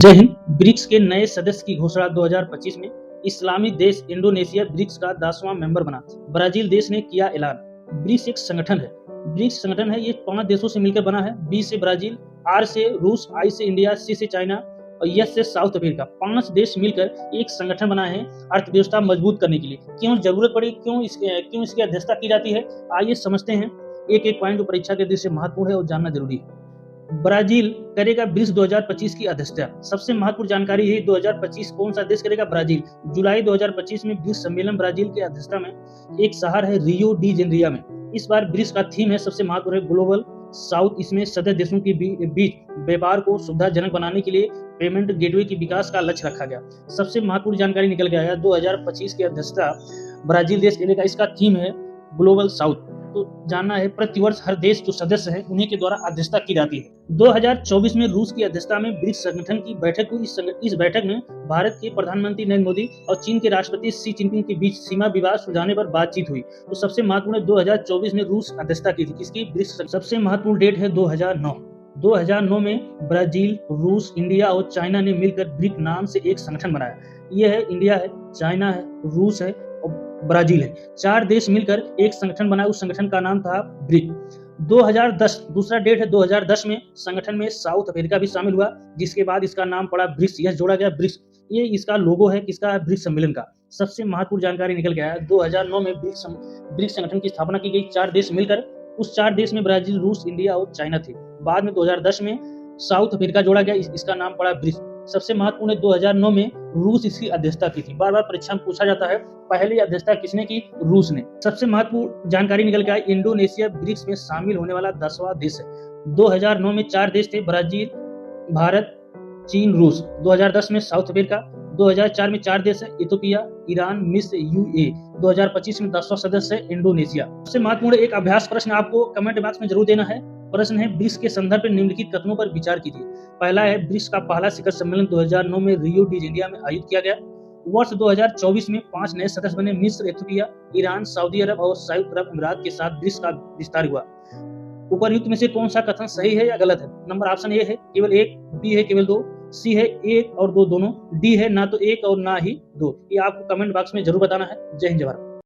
जय हिंद। ब्रिक्स के नए सदस्य की घोषणा 2025 में। इस्लामी देश इंडोनेशिया ब्रिक्स का 10वां मेंबर बना। ब्राजील देश ने किया ऐलान। ब्रिक्स एक संगठन है। ब्रिक्स संगठन है, ये 5 देशों से मिलकर बना है। बी से ब्राजील, आर से रूस, आई से इंडिया, सी से चाइना और एस से साउथ अफ्रीका। 5 देश मिलकर एक संगठन बनाए हैं अर्थव्यवस्था मजबूत करने के लिए। क्यों जरूरत पड़ी, क्यों इसकी अध्यक्षता की जाती है, आइए समझते हैं। एक एक पॉइंट जो परीक्षा के दृष्टि से महत्वपूर्ण है और जानना जरूरी है। ब्राजील करेगा ब्रिक्स 2025 की अध्यक्षता। सबसे महत्वपूर्ण जानकारी है 2025 कौन सा देश करेगा? ब्राजील। जुलाई 2025 में ब्रिक्स सम्मेलन ब्राजील की अध्यक्षता में एक शहर है रियो डी जेनेरियो में। इस बार ब्रिक्स का थीम है, सबसे महत्वपूर्ण है, ग्लोबल साउथ। इसमें सदस्य देशों के बीच व्यापार को सुविधाजनक बनाने के लिए पेमेंट गेटवे के विकास का लक्ष्य रखा गया। सबसे महत्वपूर्ण जानकारी निकल के आया 2025 की अध्यक्षता ब्राजील देश करेगा। इसका थीम है ग्लोबल साउथ। तो जानना है, प्रतिवर्ष हर देश जो सदस्य हैं उन्हीं के द्वारा अध्यक्षता की जाती है। 2024 में रूस की अध्यक्षता में ब्रिक्स संगठन की बैठक हुई। इस बैठक में भारत के प्रधानमंत्री नरेंद्र मोदी और चीन के राष्ट्रपति शी जिनपिंग के बीच सीमा विवाद सुलझाने पर बातचीत हुई। तो सबसे महत्वपूर्ण 2024 में रूस अध्यक्षता की थी। किसकी? ब्रिक्स। सबसे महत्वपूर्ण डेट है 2009। 2009 में ब्राजील, रूस, इंडिया और चाइना ने मिलकर ब्रिक नाम से एक संगठन बनाया। यह है इंडिया है, चाइना है, रूस है और ब्राजील है। 4 देश मिलकर एक संगठन बनाया। उस संगठन का नाम था ब्रिक। 2010 दूसरा डेट है। 2010 में संगठन में साउथ अफ्रीका भी शामिल हुआ, जिसके बाद इसका नाम पड़ा ब्रिक्स। यह जोड़ा गया ब्रिक्स। ये इसका लोगो है किसका? ब्रिक्स सम्मेलन का। सबसे महत्वपूर्ण जानकारी निकल के आया 2009 में ब्रिक्स संगठन की स्थापना की गई। 4 देश मिलकर। उस 4 देश में ब्राजील, रूस, इंडिया और चाइना थे। बाद में 2010 में साउथ अफ्रीका जोड़ा गया, इसका नाम पड़ा ब्रिक्स। सबसे महत्वपूर्ण 2009 में रूस इसकी अध्यक्षता की थी। बार बार परीक्षा में पूछा जाता है, पहली अध्यक्षता किसने की? रूस ने। सबसे महत्वपूर्ण जानकारी निकल के आई, इंडोनेशिया ब्रिक्स में शामिल होने वाला 10वां देश है। 2009 में 4 देश थे, ब्राजील, भारत, चीन, रूस। 2010 में साउथ अफ्रीका। 2004 में 4 देश है, इथियोपिया, ईरान, मिस्र, यूएई। 2025 में 10वां सदस्य है इंडोनेशिया। सबसे महत्वपूर्ण एक अभ्यास प्रश्न आपको कमेंट बॉक्स में जरूर देना है। प्रश्न है, ब्रिक्स के संदर्भ में निम्नलिखित कथनों पर विचार कीजिए। पहला है, ब्रिक्स का पहला शिखर सम्मेलन 2009 में रियो डी जेनेरियो में आयोजित किया गया। वर्ष 2024 में 5 नए सदस्य बने, मिस्र, इथियोपिया, ईरान, सऊदी अरब और संयुक्त अरब अमीरात के साथ ब्रिक्स का विस्तार हुआ। उपरयुक्त में से कौन सा कथन सही है या गलत है? नंबर ऑप्शन ए है केवल 1, बी है केवल 2, सी है 1 और 2 दोनों, डी है ना तो 1 और ना ही 2। ये आपको कमेंट बॉक्स में जरूर बताना है। जय हिंद, जय भारत।